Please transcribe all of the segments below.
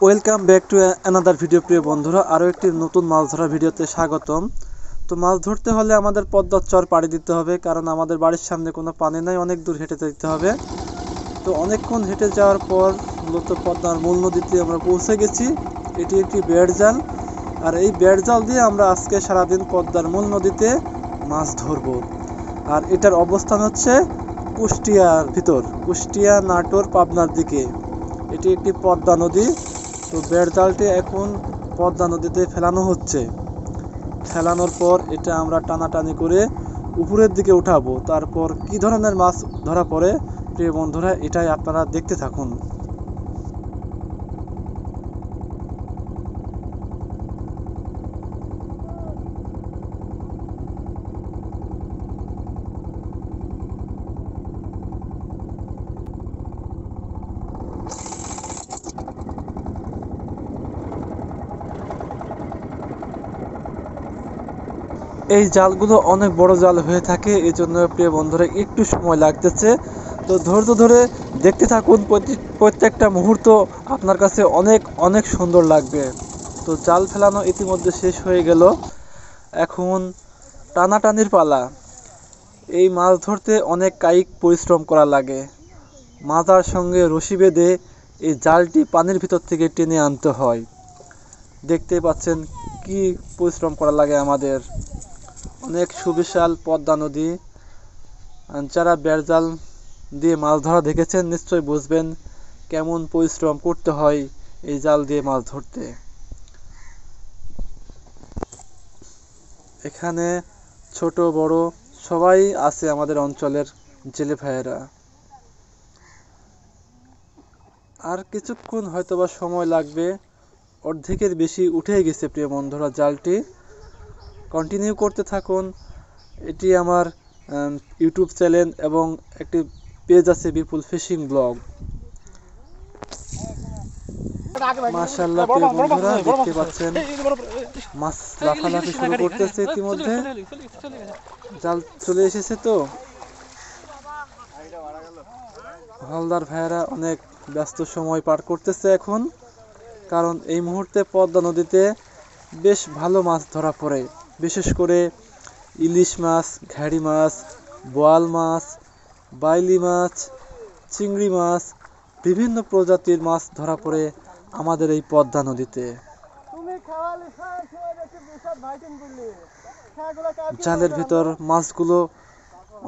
Welcome back to another video. প্রিয় বন্ধুরা, আরও একটি নতুন মাছ ধরার ভিডিওতে স্বাগতম। তো মাছ ধরতে হলে আমাদের পদ্মার চর পাড়ি দিতে হবে, কারণ আমাদের বাড়ির সামনে কোনো পানি নাই, অনেক দূর হেঁটে যেতে হবে। তো অনেকক্ষণ হেঁটে যাওয়ার পর মূলত পদ্মার মূল নদীতে আমরা পৌঁছে গেছি। এটি একটি বেড় জাল, আর এই বেড় জাল দিয়ে আমরা আজকে সারাদিন পদ্মার মূল নদীতে মাছ ধরবো। আর এটার অবস্থান হচ্ছে কুষ্টিয়ার ভিতর, কুষ্টিয়া, নাটোর, পাবনার দিকে। এটি একটি পদ্মা নদী। তো বেড় জালটি এখন পদ্মা নদীতে ফেলানো হচ্ছে। ফেলানোর পর এটা আমরা টানাটানি করে উপরের দিকে উঠাবো। তারপর কি ধরনের মাছ ধরা পড়ে প্রিয় বন্ধুরা, এটাই আপনারা দেখতে থাকুন। এই জালগুলো অনেক বড় জাল হয়ে থাকে, এই জন্য প্রিয় বন্ধুরা একটু সময় লাগতেছে। তো ধৈর্য ধরে দেখতে থাকুন, প্রত্যেকটা মুহূর্ত আপনার কাছে অনেক অনেক সুন্দর লাগবে। তো জাল ফেলানো ইতিমধ্যে শেষ হয়ে গেল, এখন টানাটানির পালা। এই মাছ ধরতে অনেক কায়িক পরিশ্রম করা লাগে। মাথার সঙ্গে রশি বেঁধে এই জালটি পানির ভিতর থেকে টেনে আনতে হয়। দেখতে পাচ্ছেন কি পরিশ্রম করা লাগে আমাদের। অনেক সুবিশাল পদ্মা নদী। যারা বেড়জাল দিয়ে মাছ ধরা দেখেছেন নিশ্চয়ই বুঝবেন কেমন পরিশ্রম করতে হয় এই জাল দিয়ে মাছ ধরতে। এখানে ছোট বড় সবাই আছে আমাদের অঞ্চলের জেলে ভাইয়েরা। আর কিছুক্ষণ হয়তোবা সময় লাগবে, অর্ধেকের বেশি উঠে গেছে প্রিয় বন্ধুরা জালটি। কন্টিনিউ করতে থাকুন। এটি আমার ইউটিউব চ্যানেল এবং একটি পেজ আছে বিপুল ফিশিং ব্লগ। মাশাআল্লাহ প্রিয় বন্ধুরা, দেখতে পাচ্ছেন মাছ লাফালাফি শুরু করতেছে ইতিমধ্যে। জাল চলে এসেছে। তো হালদার ভাইয়েরা অনেক ব্যস্ত সময় পার করতেছে এখন, কারণ এই মুহূর্তে পদ্মা নদীতে বেশ ভালো মাছ ধরা পড়ে। বিশেষ করে ইলিশ মাছ, ঘাড়ি মাছ, বোয়াল মাছ, বাইলি মাছ, চিংড়ি মাছ, বিভিন্ন প্রজাতির মাছ ধরা পড়ে আমাদের এই পদ্মা নদীতে। জালের ভিতর মাছগুলো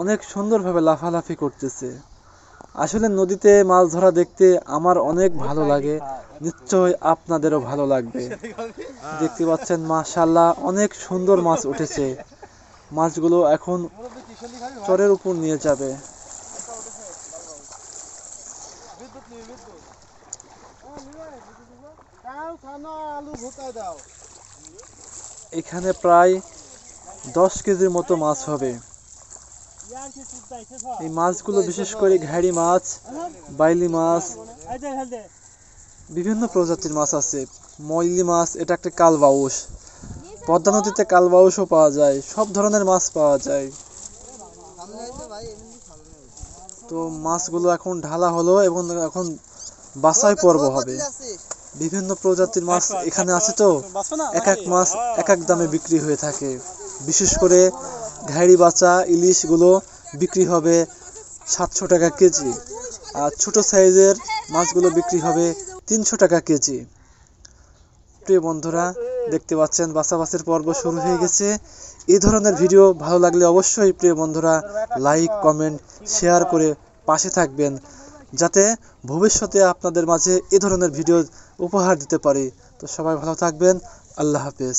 অনেক সুন্দরভাবে লাফালাফি করতেছে। আসলে নদীতে মাছ ধরা দেখতে আমার অনেক ভালো লাগে, নিশ্চয় আপনাদেরও ভালো লাগবে। দেখতে পাচ্ছেন মাশাআল্লাহ অনেক সুন্দর মাছ উঠেছে। মাছগুলো এখন চরের উপর নিয়ে যাবে। এখানে প্রায় 10 কেজির মতো মাছ হবে। এই মাছগুলো বিশেষ করে ঘাড়ি মাছ, বাইলি মাছ, বিভিন্ন প্রজাতির মাছ আছে। ময়লি মাছ, এটা একটা কালবাউস। পদ্মা নদীতে কালবাউসও পাওয়া যায়, সব ধরনের মাছ পাওয়া যায়। তো মাছগুলো এখন ঢালা হলো এবং এখন বাছাই পর্ব হবে। বিভিন্ন প্রজাতির মাছ এখানে আছে। তো এক এক মাছ এক এক দামে বিক্রি হয়ে থাকে। বিশেষ করে ঘাড়ি বাচা ইলিশগুলো বিক্রি হবে 700 টাকা কেজি, আর ছোট সাইজের মাছগুলো বিক্রি হবে 300 টাকা কেজি। প্রিয় বন্ধুরা, দেখতে পাচ্ছেন বাছাবাছির পর্ব শুরু হয়ে গেছে। এই ধরনের ভিডিও ভালো লাগলে অবশ্যই প্রিয় বন্ধুরা লাইক, কমেন্ট, শেয়ার করে পাশে থাকবেন, যাতে ভবিষ্যতে আপনাদের মাঝে এই ধরনের ভিডিও উপহার দিতে পারি। তো সবাই ভালো থাকবেন। আল্লাহ হাফেজ।